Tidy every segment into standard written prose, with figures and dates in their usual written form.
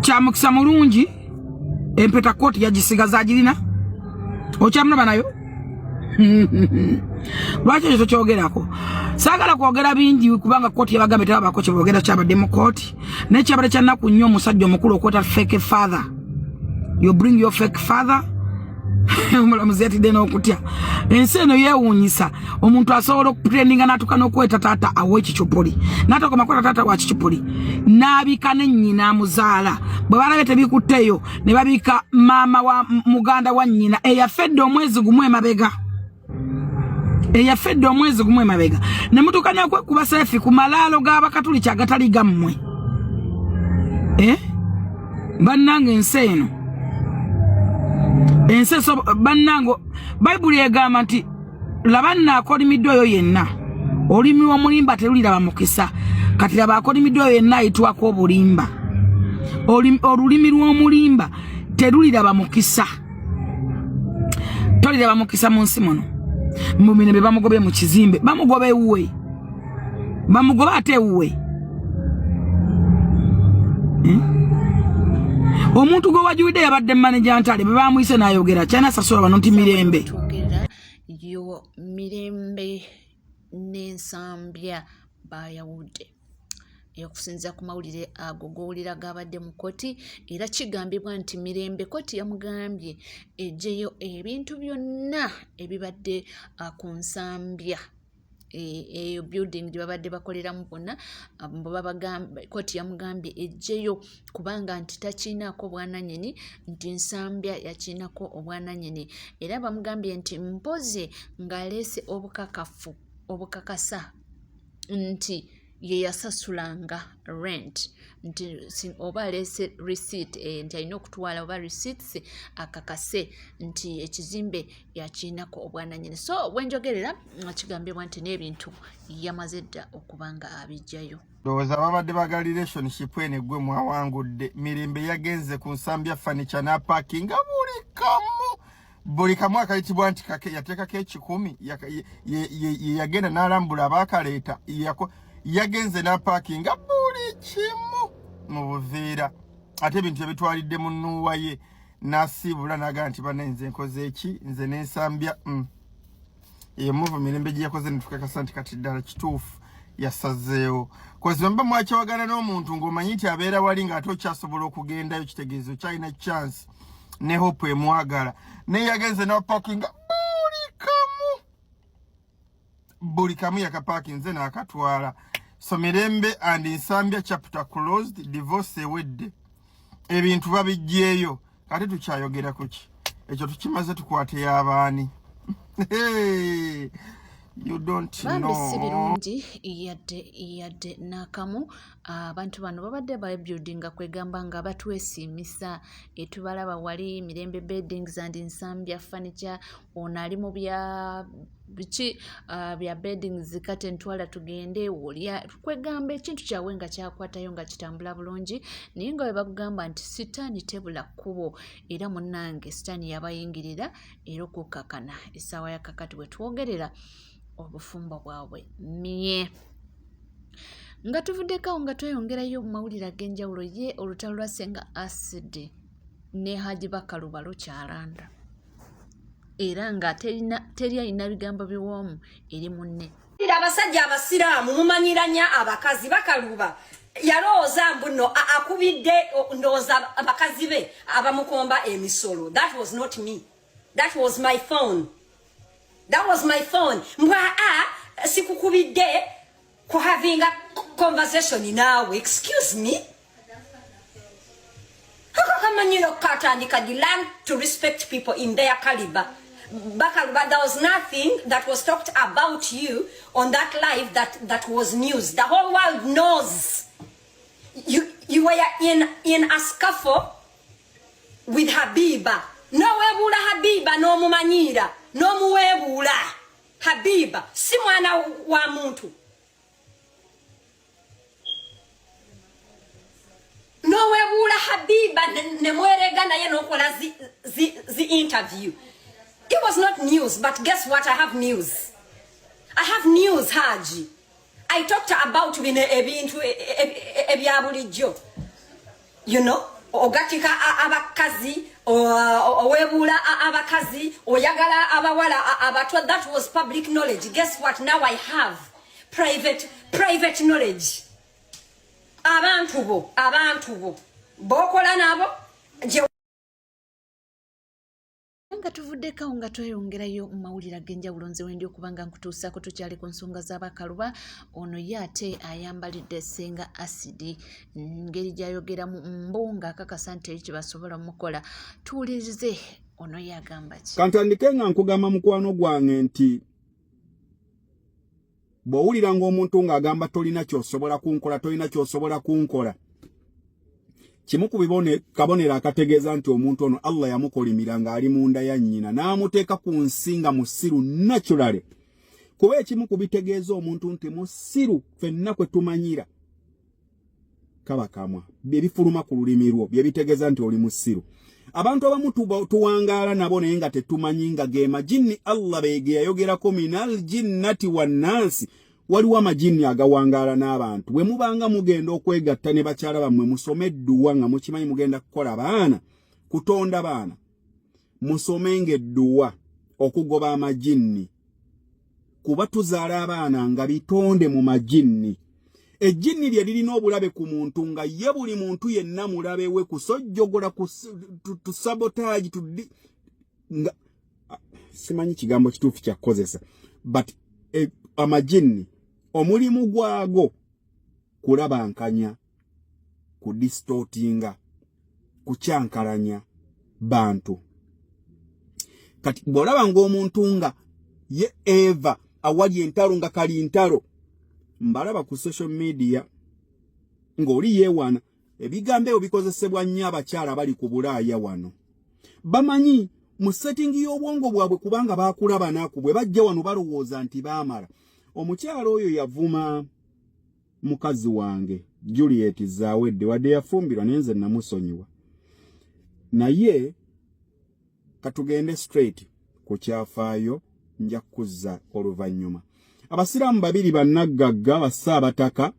Kyamukisa mulungi empeta koti yagisigaza agirina okyamulaba nayo lwaki ekyo kyogerako saagala kwogera bingi kubanga koti yabagambe tebabako kyeboogera kyabadde mu koti naye kyabadde kyannaku nnyo omusajja omukulu okweta fake father. You bring your fake father. Omulamuzi yatidde n'okutya ensi eno yeewuunyisa omuntu asobola okupretendinga n'atuuka n'okweta taata aw'ekicupuli n'atokoma kweta taata wa kicupuli n'abika ne nnyina amuzaala bwe balabye tebikutteyo ne babika maama wa muganda wa nnyina eyafedde omwezi gumu emabega ne mutuuka n'okwekuba seefi ku malaalo g'abakatuliki agatali gammwe bannange ensi eno enseso bannango Bible egamba nti labanna akolimiddwa oyo yenna olimi w'omulimba terulira bamukisa kati laba akolimiddwa oyo yenna ayitwako obulimba olulimi lw'omulimba terulira bamukisa tolira bamukisa mu nsi muno mumine be bamugobe mu kizimbe bamugobe uwe bamugobe ate uwe omuntu gwe wajuwidde yabadde manager ntale bwe bamuyise n'ayogera kyana sasula bano nti mirembe yo mirembe n'ensambya bayawudde okusinziira ku mawulire ago g'owulira gabadde mu koti era kigambibwa nti mirembe koti yamugambye ejeyo ebintu byonna ebibadde ku nsambya eyo building gye babadde bakoleramu bonna koti yamugambye ejjeyo kubanga nti takiinako bwananyini nti nsambya yakiinako obwananyini era bamugambye nti mpoze ng'aleese obukakasa nti ye yasasulanga rent nti oba aleese receipt nti alina okutwala oba receipts akakase nti ekizimbe yakiinako obwananyini so bwenjogerera kigambibwa nti n'ebintu yamaze dda okuba nga abijjayo ndowooza babadde baga relationship eno eggwe mwawangudde mirembe yagenze ku nsambya furniture n'aparkinga buli kamu akayitibwa nti yateekako 10 yagenda n'alambula abaakaleeta yagenze n'aparkinga buli kimu mu buveera ate ebintu ebitwalidde mu nnuuwa ye n'asiibula n'agamba nti bana nze nkoze eki nze n'ensambya eyo muvu mirembe gye yakoze ne tukakasa nti kati ddala kituufu yasazeewo kozi bamba mwakyawagana n'omuntu ng'omanyi nti abeera wali ng'ate okyasobola okugendayo kitegeezo kyalina chance ne hope emwagala naye yagenze n'aparkinga buli kamu yakaparkinze n'akatwala so mirembe and nsambya chapter closed divorce ewedde ebintu babijjeeyo kati tukyayogera kuki ekyo tukimaze tukwate y'abaani you don't know bambisi birungi yadde nakamu abantu bano babadde babuildinga kwegamba nga batwesimisa etubalaba wali mirembe beddings and nsambya furniture ono ali mu biki bya beddings kate ntwala tugende olya kwegamba ekintu kyawe nga kyakwatayo nga kitambula bulungi naye nga bwe bagamba nti sitaani tebula kkubo era munnange sitaani yabayingirira era okukakana essaawa ya kakati we twogerera obufumbo bwabwe mye nga tuvuddeko nga tweyongerayo mu mawulire ag'enjawulo ye olutalo lwa Ssenga Acid ne Haji Bakaluba lukyalanda era nga teri alina bigambo biwoomu eri munne abasajja abasiraamu mumanyiranya abakazi Bakaluba yalowooza mbuno akubidde ndowooza abakazi be abamukomba emisolo. That was not me, that was my phone. That was my phone. Sikukubidde ku having a conversation now. Excuse me. How come you katandika learn to respect people in their caliber? Bakaluba, there was nothing that was talked about you on that live that was news. The whole world knows. You were in a scuffle with Habiba. No webula Habiba no mumanyira. No muwebula Habiba si mwana wa muntu. No webula Habiba ne mwerega naye nokola zi interview. It was not news, but guess what? I have news. I have news, Haji. I talked about ebintu ebyabulijjo. you know, ogatika abakazi, owebula abakazi, oyagala abawala abatwa. That was public knowledge. Guess what? Now I have private knowledge. Abantu bo bokola nabo nga tuvuddeko nga tweyongerayo mu mawulire ag'enjawulo nze wendi okubanga nkutuusako tukyali ku nsonga z'abakaluba. Ono ye ate ayambalidde Ssenga Acid, ngeri gy'ayogeramu mbunga akakasa nti ekyo basobola mukola. Tuwulirize ono ye agamba ki. Kantandike nga nkugamba mukwano gwange nti bw'owulira ng'omuntu ng'agamba tolina ky'osobola kunkola, kimu ku kabonero akategeeza nti omuntu ono Allah yamukolimira ng'ali munda ya nnyina n'amuteeka ku nsi nga musiru naturally. Kuba ekimu ku bitegeeza omuntu nti musiru ffenna kwe tumanyira kaba kamwa bifuluma ku lulimi lwo bye bitegeeza nti oli musiru. Abantu abamu tuwangaala nabo naye nga tetumanyi nga ge majinni Allah beege yayogerako minal jinnati wannansi. Waliwo amajinni agawangaala n'abantu. Bwe mubanga mugenda okwegatta ne bakyala bammwe musome edduwa nga mukimanyi mugenda kukola baana, kutonda baana, musomenga edduwa okugoba amajinni. Kuba tuzaala abaana nga bitonde mu majinni. Ejjinni lye lirina obulabe ku muntu nga ye buli muntu yenna mulabe we, kusojjogola tusabotage nga simanyi kigambo kituufu kya kukozesa, but amajinni omulimu gwago kulabankanya, kudistortinga, kucyankalanya bantu. Kati bw'olaba ng'omuntu nga ye Eva awali entalo nga kali ntalo, mbalaba ku social media ng'oli yeewana ebigambo ebyo bikozesebwa nnyo abakyala bali ku Bulaaya wano. Bamanyi mu settingi y'obwongo bwabwe kubanga baakulaba naaku bwe bajja wano balowooza nti baamala. Omukyala oyo yavuma mukazi wange Juliet Zawedde wadde yafumbirwa nenze namusonyiwa. Naye katugende straight ku kyafaayo nja kuzza oluvannyuma. Abasiraamu babiri bannaggagga basaabataka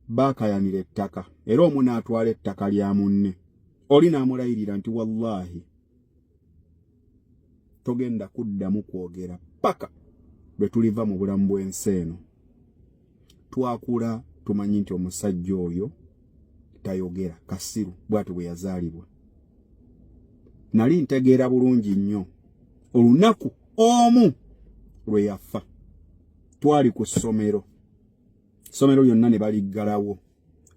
baakayanira ettaka era omu n'atwala ettaka lya munne. Oli n'amulayirira nti wallahi togenda kuddamu kwogera paka bwe tuliva mu bulamu bw'ensi eno. Twakula tumanyi nti omusajja oyo tayogera, kasiru bw'atyo bwe yazaalibwa. Nali ntegeera bulungi nnyo olunaku omu lwe yafa. Twali ku ssomero lyonna ne baliggalawo,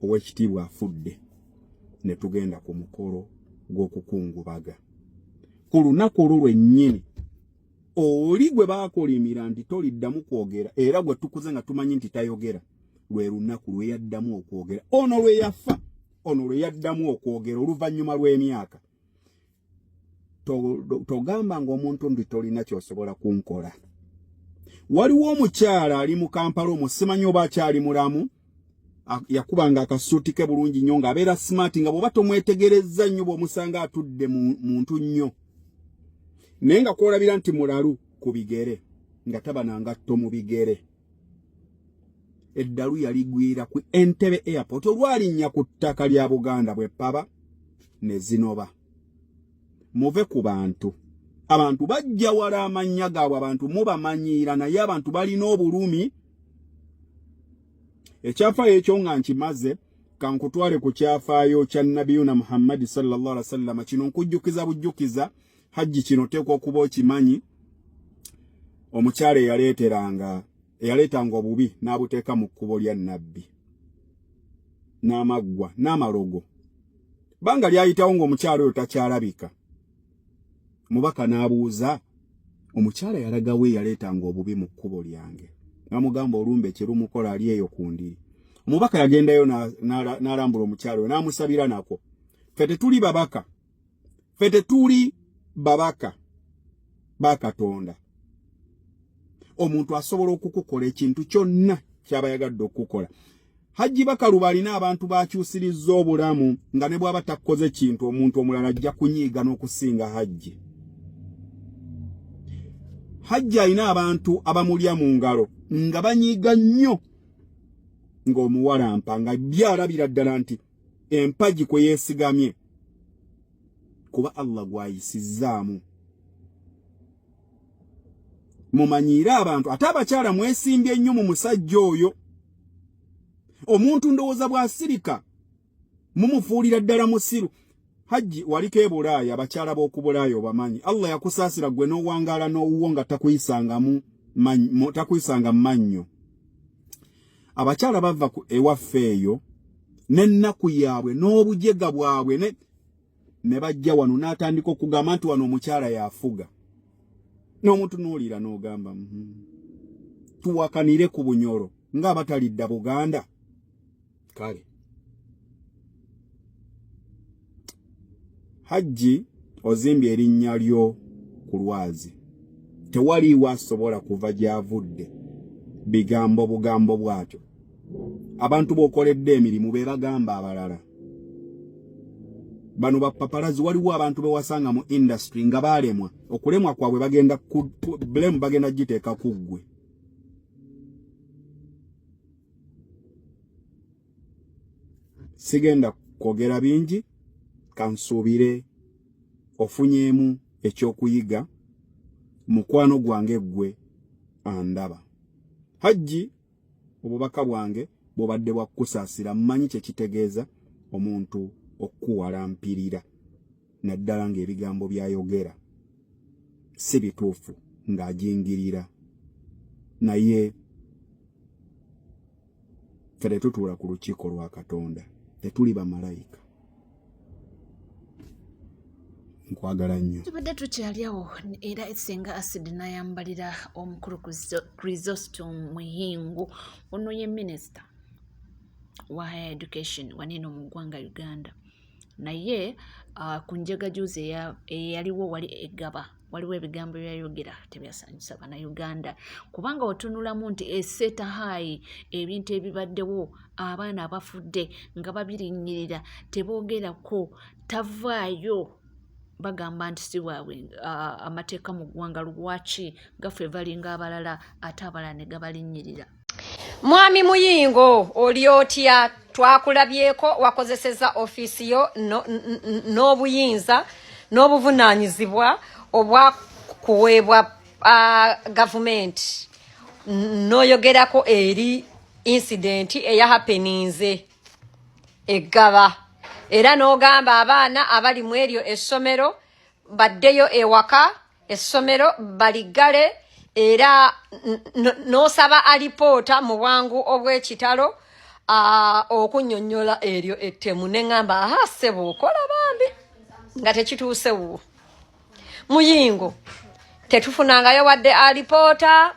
Oweekitiibwa afudde, ne tugenda ku mukolo gw'okukungubaga. Ku lunaku olwo lwennyini oli gwe baakolimira nti toliddamu kwogera era gwe tukuze nga tumanyi nti tayogera, lwe lunaku lwe yaddamu okwogera. Ono lwe yafa, ono lwe yaddamu okwogera oluvannyuma lw'emyaka. Togamba ng'omuntu nti tolina ky'osobola kunkola. Waliwo omukyala ali mu Kampala omwo, simanyi oba akyali mulamu, yakubanga akasuuti ke bulungi nnyo ng'abeera smart nga bw'oba tomwetegerezza nnyo bw'omusanga atudde muntu nnyo. Naye nga kwolabira nti mulalu ku bigere nga taba na ngatto mu bigere. Eddalu yaligwira ku Entebbe Airport olwalinnya ku ttaka lya Buganda bwe paba ne zinoba. Muve ku bantu. Abantu bajja wala amannya gaabwe, abantu mubamanyiira naye abantu balina obulumi. Ekyafaayo ekyo nga nkimaze kankutwale ku kyafaayo kya Nabiyuna Muhammad sallallahu alaihi wasallam. Kino nkujjukiza bujjukiza hajji kino teekwa okuba okimanyi. Omukyala eyaleetanga obubi n'abuteeka mu kkubo lya Nabbi n'amaggwa n'amalogo. Banga lyayitawo ng'omukyala oyo takyalabika. Mubaka n'abuuza, omukyala yalagawo eyaleetanga obubi mu kkubo lyange. N'amugamba olumbe ekirumukola ali eyo ku ndiri. Omubaka yagendayo n'alambula omukyala oyo n'amusabira nako. Ffe tetuli babaka. Ffe tetuli babaka ba Katonda. Omuntu asobola okukukola ekintu kyonna ky'aba yagadde okukola. Hajji Bakaluba alina abantu bakyusirizza obulamu nga ne bw'aba takoze kintu omuntu omulala ajja kunyiiga n'okusinga Hajji. Hajji alina abantu abamulya mu ngalo nga banyiiga nnyo ng'omuwalampa nga byalabira ddala nti empaji kwe yesigamye kuba Allah gwayisizaamu. Mumanyira abantu ate abakyala mwesimbye nnyo mu musajja oyo. Omuntu ndowooza bw'asirika mumufuulira ddala musiru. Haji waliko ebulaaya abakyala b'okubulaaya obamanyi. Allah yakusaasira gwe n'owangaala n'owuwo nga takuyisanga mu mannyo. Abakyala bava ewaffe eyo n'ennaku yaabwe n'obujega bwabwe ne bajja wano n'atandika okugamba nti wano omukyala yafuga. N'omuntu n'olira n'ogamba tuwakanire ku bunyoro ng'abatalidda Buganda. Kale Haji ozimbye erinnya lyo ku lwazi. Tewaliwo asobola kuva gy'avudde bigambo bugambo bwatyo. Abantu b'okoledde emirimu be bagamba abalala. Bano bapapalazi waliwo abantu bewasanga mu industry nga baalemwa. Okulemwa kwabwe bagenda blame bagenda giteeka ku ggwe. Sigenda kwogera bingi, kansuubire ofunyeemu ekyokuyiga mukwano gwange ggwe andaba. Haji obubaka bwange bw'obadde bwakusaasira mmanyi kye kitegeeza omuntu okuwalampirira naddala ng'ebigambo byayogera si bituufu ng'ajingirira. Naye fere tutuula ku lukiiko lwa Katonda, tetuli bamalayika. Nkwagala nnyo. Tubadde tukyali awo era esenga acid n'ayambalira omukulu Chrysostom Muyingu, ono ye minisita wa higher education waneno mu ggwanga Uganda. Naye ku njagajuuzi eyaliwo wali egaba, waliwo ebigambo byayogera tebyasanyusa bannayuganda, kubanga otunulamu nti eseta high ebintu ebibaddewo, abaana abafudde nga babirinnyirira teboogerako, tavaayo. Bagamba nti si waabwe amateeka mu ggwanga lwaki gaffe balinga abalala ate abalala ne gabalinnyirira. Mwami Muyingo oli otya? Twakulabyeko wakozeseza ofiisi yo n'obuyinza n'obuvunaanyizibwa obwakuweebwa gavumenti n'oyogerako eri incidenti eyahappeninze eggaba, era n'ogamba abaana abali mu eryo essomero baddeyo ewaka essomero baligale, era n'osaba alipoota mu bwangu obw'ekitalo okunnyonnyola eryo ettemu. Ne ŋŋamba aha ssebo okola bambi nga tekituusewo. Muyingo tetufunangayo wadde alipoota.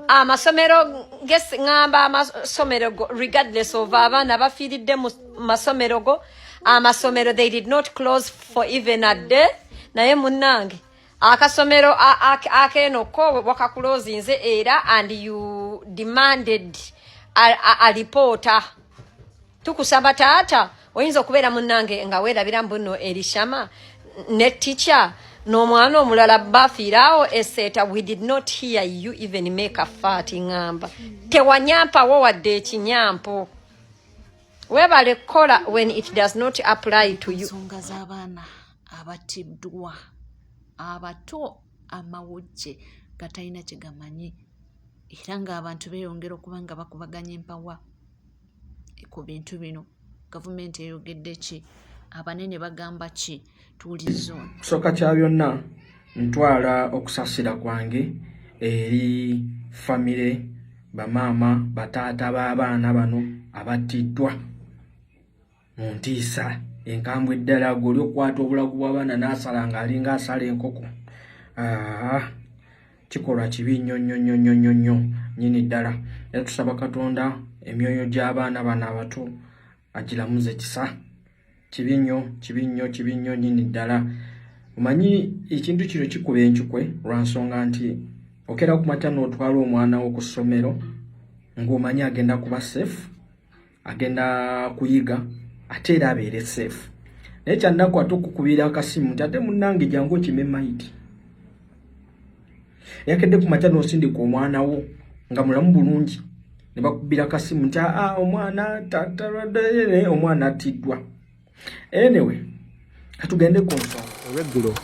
Amasomero ŋŋamba amasomero regardless of abaana bafiiridde mu masomero go, amasomero they did not close for even a day. Naye munnange akasomero akeno ko wakakulozinze era and you demanded a reporter. Tukusaba taata oyinza okubeera munnange nga weerabira mbuno erishama ne teacher n'omwana omulala bafiiraawo esseeta. We did not hear you even make a fart. Ngamba tewanyampawo wadde ekinyampo. Webale kola when it does not apply to you. Ensonga z'abaana abatiddwa abato amawujje gatalina kye gamanyi, era ng'abantu beeyongera okuba nga bakubaganya empawa ku bintu bino. Gavumenti eyogedde ki? Abanene bagamba ki? Tuwulirize ono. Kusooka kya byonna ntwala okusaasira kwange eri famire, bamaama, bataata b'abaana bano abattiddwa mu ntiisa enkambwe ddala. Gwe oli okukwata obulago bw'abaana n'asala ng'alinga asala enkoko. Kikolwa kibi nnyo nnyo nnyo nnyo nnyo nnyo nnyini ddala. Era tusaba Katonda emyoyo gy'abaana bano abato agiramuze kisa. Kibi nnyo kibi nnyo kibi nnyo nnyini ddala. Omanyi ekintu kino kikuba enkikwe lwa nsonga nti okera ku makya n'otwala omwana wo ku ssomero ng'omanyi agenda kuba safe, agenda kuyiga ate era abeere safe. Naye kyannaku ate okukubira akasimu nti ate munnange jangu okime maiti. Yakedde ku makya n'osindika omwana wo nga mulamu bulungi ne bakubira akasimu nti omwana tatalwadde, omwana attiddwa. Anyway, atugende ku nsonga olweggulo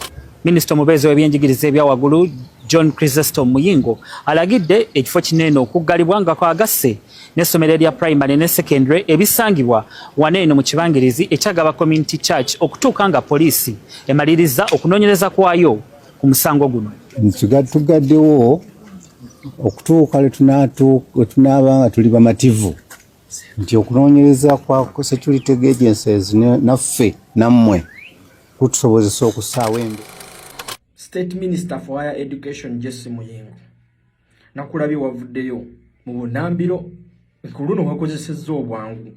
Minisita omubeezi w'ebyenjigiriza ebya waggulu John Chrysostom Muyingo alagidde ekifo kinene okuggalibwa nga kwagasse n'essomero lya primary ne secondary ebisangibwa waneeno mu kibangirizi ekyagaba Community Church okutuuka nga poliisi emaliriza okunoonyereza kwayo ku musango guno. Tugaddewo okutuuka letunaaba nga tuli bamativu nti okunoonyereza kwa security agencies naffe nammwe kutusobozesa okusaawa embi. State Minister for Higher Education Jesse Muyingo nakulabye wavuddeyo mu Bunambiro ekuluno wakozesezza obwangu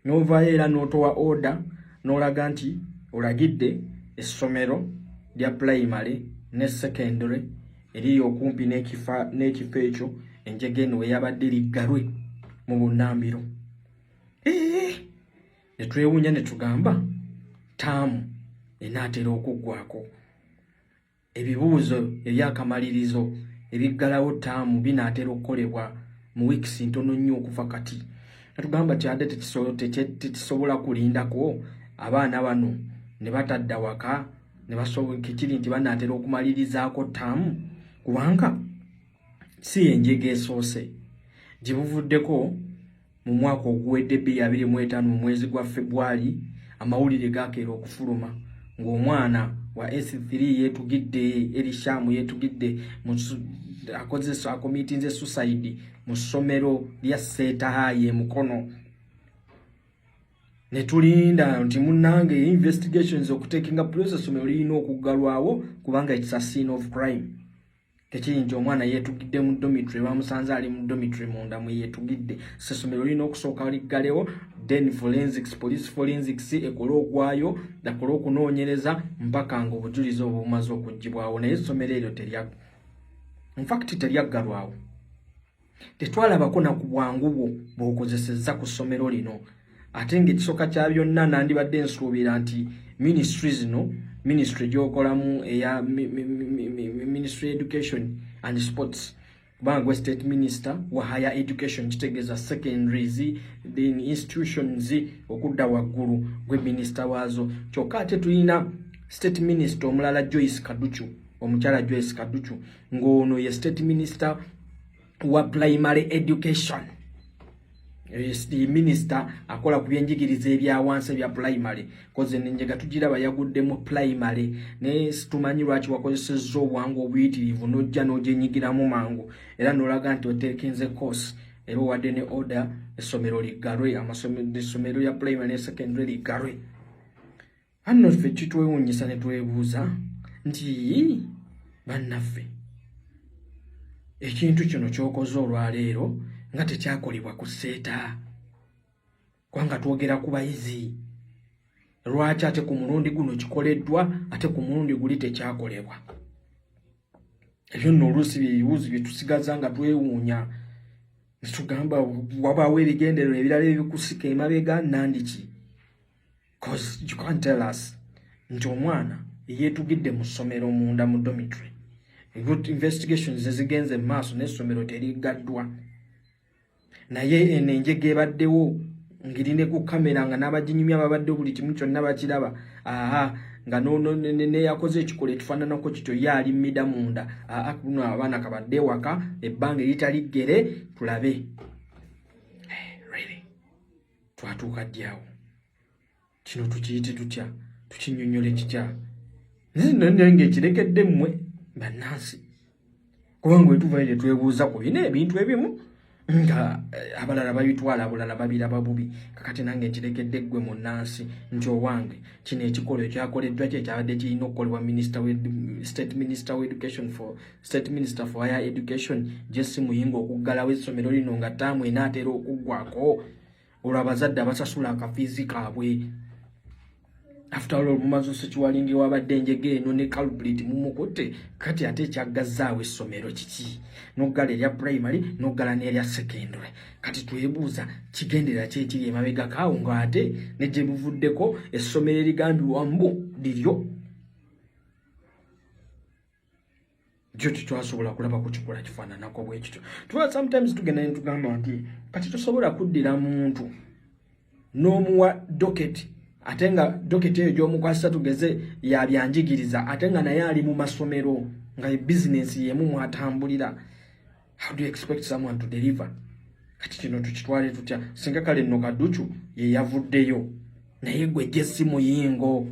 n'ovaayo era n'otowa order n'olaga nti olagidde essomero lya primary ne secondary eriri okumpi n'ekifo ekyo enjege eno eyabadde liggalwe mu Bunambiro. Ne twewuunya ne tugamba taamu enaatera okuggwako. Ebibuuzo ebyakamalirizo ebiggalawo taamu binaatera okukolebwa mu weeks ntono nnyo okuva kati. Natugamba ti ate tekisobola kulindako abaana bano ne batadda waka ne basobola kikiri nti banaatera okumalirizaako taamu kubanga si enjege esoose gibuvuddeko mu mwaka oguwedde 2025 mu mwezi gwa February amawulire gakeera okufuluma ng'omwana wa S3 yetugidde Elishamu yetugidde akozesa committing suicide mu ssomero lya Setahaye Mukono. Ne tulinda nti munnange investigations okutekinga process somero lino okuggalwawo kubanga it's a scene of crime. Tekiri nti omwana yetugidde mu dormitory bamusanze ali mu dormitory munda mu yetugidde ssomero lino okusooka liggalewo then forensics police forensics ekola ogwayo dakola okunoonyereza mpaka nga obujulizi obumaze okuggibwawo naye essomero eryo teryaggalwawo. Tetwalabako na ku bwangu bwo bw'okozesezza ku ssomero lino ate ng'ekisooka kya byonna nandibadde nsuubira nti ministry gy'okolamu eya Ministry Education and Sports kubanga State Minister wa Higher Education kitegeeza secondaries the institutions okudda waggulu gwe minister waazo. Kyokka ate tulina State Minister omulala Joyce Kaduchu, omukyala Joyce Kaduchu ng'ono ye State Minister wa Primary Education. Yes, the minister akola ku byenjigiriza ebya wansi bya primary koze nenjega tugiraba yagudde mu primary ne situmanyi lwaki wakozesezza obwangu obuyitirivu n'ojja n'ogyenyigiramu mangu era n'olaga nti oteekenze course era wadde ne order essomero liggalwe essomero ya primary ne secondary liggalwe. Hanno ffe kitwewuunyisa ne twebuuza nti bannaffe ekintu kino ky'okoze olwaleero nga tekyakolebwa ku seeta kwanga twogera ku bayizi lwaki ate ku mulundi guno kikoleddwa ate ku mulundi guli tekyakolebwa. Ebyo nno oluusi byebibuuzo bye tusigaza nga twewuunya ne tugamba wabaawo ebigendererwa ebirala ebikusika emabega nandiki cause you can't tell us nti omwana yeetugidde mu ssomero munda mu dormitory investigations ezigenze mu maaso n'essomero teriggaddwa naye enenjege ebaddewo ngirine ku kamera nga n'abaginyumya babadde buli kimu kyonna bakiraba nga neyakoze ekikola ekifaananako kityo yaali mmida munda kuno abaana kabadde waka ebbanga eritaliggere tulabe really twatuuka ddyawo kino tukiyite tutya tukinyonyole kitya nenge ekirekedde mmwe bannansi kubanga wetuvaire twebuuza ku bina ebintu ebimu nga abalala babitwala abulala babiraba bubi kakati nange nkirekedde ggwe mu nnansi nti owange kino ekikolo ekyakoleddwa kyekyabadde kirina okukolebwa State Minister for Higher Education Jesse Muyingo okuggalawo essomero lino nga taamu enaatera okuggwako olwo abazadde abasasula akafiizi kaabwe. After all mumazo sekiwalingi wabadde enjege eno ne culprit mumukote kati ate kyagazzaawo essomero kiki n'oggala erya primary n'oggala n'erya secondary kati twebuuza kigendera kyekiri emabega kaawo ng'ate ne gye buvuddeko essomero erigambibwa mbu liryo jo tetwasobola kulaba ku kikola kifaananako bwe kityo. Tuba sometimes tugenda ne tugamba nti kati tosobola kuddira muntu n'omuwa docket atenga dokita eyo gyomukwasa tugeze yabyanjigiriza atenga naye ali mu masomero nga business yemu mwatambulira. How do you expect someone to deliver? Kati kino tukitwale tutya singa kale nno Kaduchu ye yavuddeyo naye gwe Jesse Muyingo.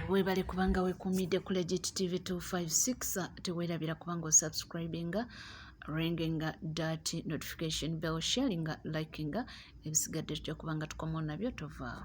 Webale kubanga wekumide ku Legit TV 256 tewerabira kubanga subscribinga ringinga that notification bell sharinga likinga ebisigadde kubanga tukomo nabyo tovaawo.